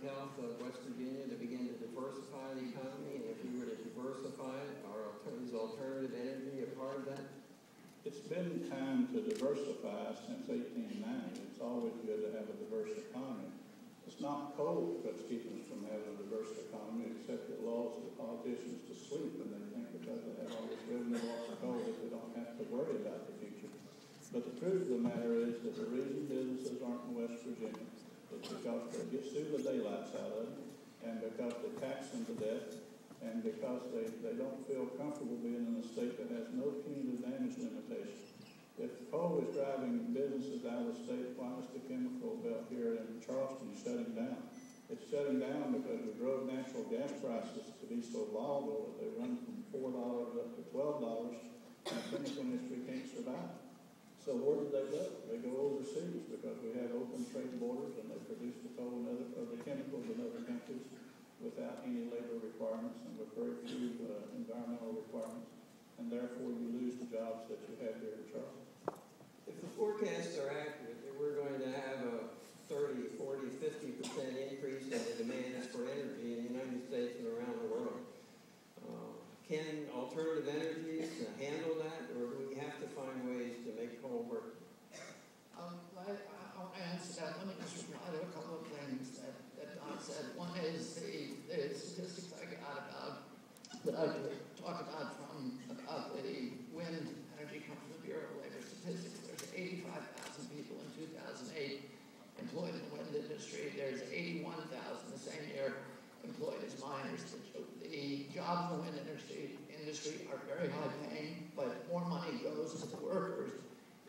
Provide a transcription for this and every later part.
health of West Virginia to begin to diversify the economy? And if you were to diversify it, is alternative energy a part of that? It's been time to diversify since 1890. It's always good to have a diverse economy. It's not coal that's keeping us from having a diverse economy, except it lulls the politicians to sleep, and they think because they have all this revenue off of coal that they don't have to worry about the future. But the truth of the matter is that the reason businesses aren't in West Virginia is because they get sued the daylights out of them, and because they tax them to death, and because they don't feel comfortable being in a state that has no punitive damage limitation. If coal is driving businesses out of the state, why is the chemical belt here in Charleston shutting down? It's shutting down because we drove natural gas prices to be so volatile that they run from $4 up to $12, and the chemical industry can't survive. So where do they go? They go overseas because we have open trade borders and they produce the coal and other chemicals in other countries without any labor requirements and with very few environmental requirements. And therefore you lose the jobs that you have here in Charleston. If the forecasts are accurate, we're going to have a 30, 40, 50% increase in the demands for energy in the United States and around the world. Can alternative energies handle that, or do we have to find ways to make coal work? I'll answer that. Let me just reply to a couple of things that Don said. One is the statistics I got that I talked about the wind energy come from the Bureau of Labor Statistics. There's 85,000 people in 2008 employed in the wind industry. There's 81,000 the same year employed as miners. The jobs in the wind industry are very high paying, but more money goes to the workers.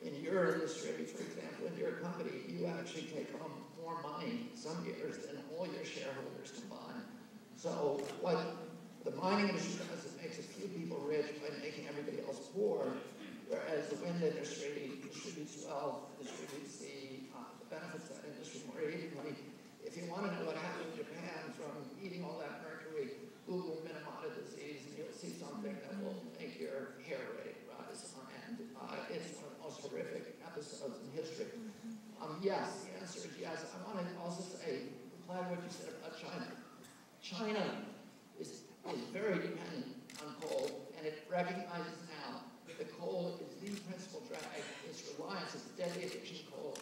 In your industry, for example, in your company, you actually take home more money some years than all your shareholders combined. So what the mining industry does is it makes a few people rich by making everybody else poor, whereas the wind industry distributes wealth, distributes the benefits of that industry more evenly. If you want to know what happened in Japan from eating all that mercury, Google Minamata disease, and you'll see something that will make your hair rate rise. And it's one of the most horrific episodes in history. Yes, the answer is yes. I want to also say, reply to what you said about China. China is very dependent on coal, and it recognizes now that coal is the principal drag. Its reliance, its deadly addiction to coal,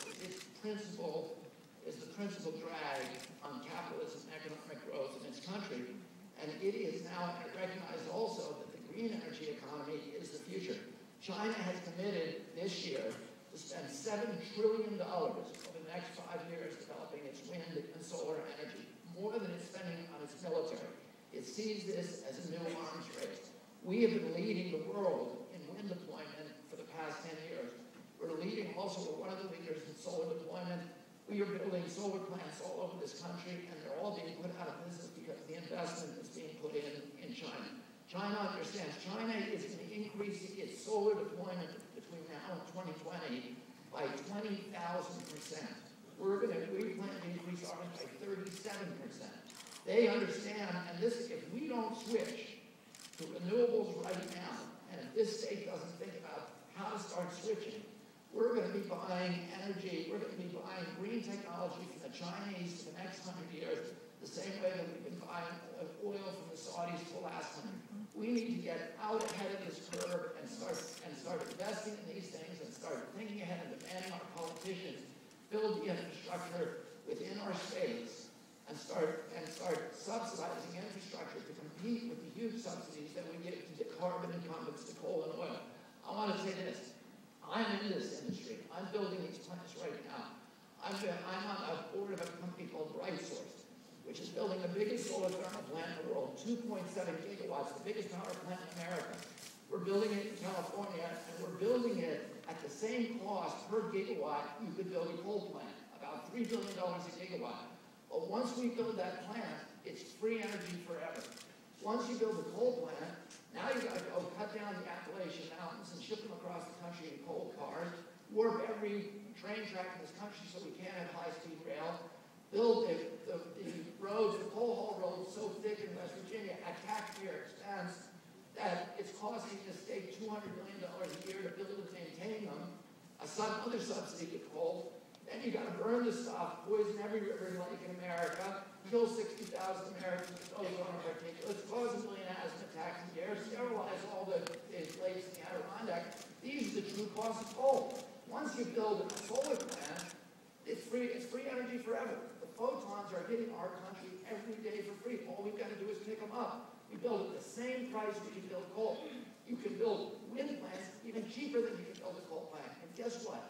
is the principal drag on capitalism and economic growth in its country. And it is now recognized also that the green energy economy is the future. China has committed this year to spend $7 trillion over the next 5 years developing its wind and solar energy, more than it's spending on its military. It sees this as a new arms race. We have been leading the world in wind deployment for the past 10 years. We're leading also, we're one of the leaders in solar deployment. We are building solar plants all over this country, and they're all being put out of business because the investment is being put in China. China understands China is going to increase its solar deployment between now and 2020 by 20,000%. We plan to increase ours by 37%. They understand, and this, if we don't switch to renewables right now, and if this state doesn't think about how to start switching, we're going to be buying energy, we're going to be buying green technology from the Chinese for the next 100 years, the same way that we've been buying oil from the Saudis for the last 100. We need to get out ahead of this curve and start investing in these things and start thinking ahead and demanding our politicians build the infrastructure within our states and start subsidizing infrastructure to compete with the huge subsidies that we give to the carbon incumbents to coal and oil. I want to say this. I'm in this industry. I'm building these plants right now. I'm on a board of a company called RightSource, which is building the biggest solar thermal plant in the world, 2.7 gigawatts, the biggest power plant in America. We're building it in California, and we're building it at the same cost per gigawatt you could build a coal plant, about $3 billion a gigawatt. But once we build that plant, it's free energy forever. Once you build a coal plant, now you've got to go cut down the Appalachian Mountains and ship them across the country in coal cars, warp every train track in this country so we can't have high-speed rail, build the roads, the coal haul roads so thick in West Virginia at taxpayer expense that it's costing the state $200 million a year to build and maintain them, another subsidy to coal. Then you gotta burn the stuff, poison every river and lake in America, kill 60,000 Americans with ozone particulates, cause 1 million asthma attacks a year, sterilize all the lakes in the Adirondack. These are the true costs of coal. Once you build a solar plant, it's free energy forever. The photons are hitting our country every day for free. All we've got to do is pick them up. We build at the same price we can build coal. You can build wind plants even cheaper than you can build a coal plant. And guess what?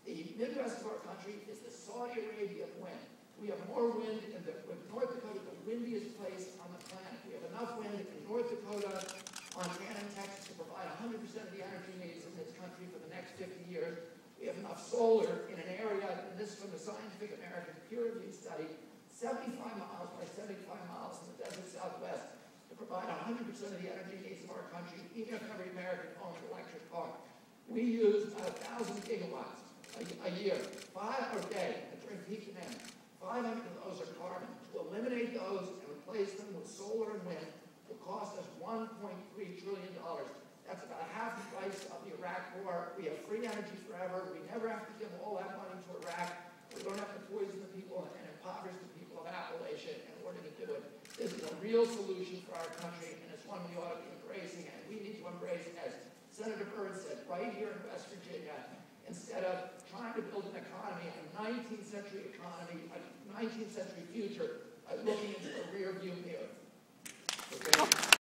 The Midwest of our country is the Saudi Arabia of wind. We have more wind in North Dakota, the windiest place on the planet. We have enough wind in North Dakota, Montana, and Texas to provide 100% of the energy needs in this country for the next 50 years. We have enough solar in an area, and this is from the Scientific American peer-reviewed study, 75 miles by 75 miles in the desert Southwest to provide 100% of the energy needs of our country, even if every American owns an electric car. We use about 1,000 gigawatts a year, 5 a day during peak demand. 500 of those are carbon. To eliminate those and replace them with solar and wind will cost us $1.3 trillion. That's about half the price of the Iraq war. We have free energy forever. We never have to give all that money to Iraq. We don't have to poison the people and impoverish the people of Appalachia in order to do it. This is a real solution for our country, and it's one we ought to be embracing, and we need to embrace it, as Senator Byrd said, right here in West Virginia, instead of trying to build an economy, a 19th century economy, a 19th century future, looking into the rear view mirror.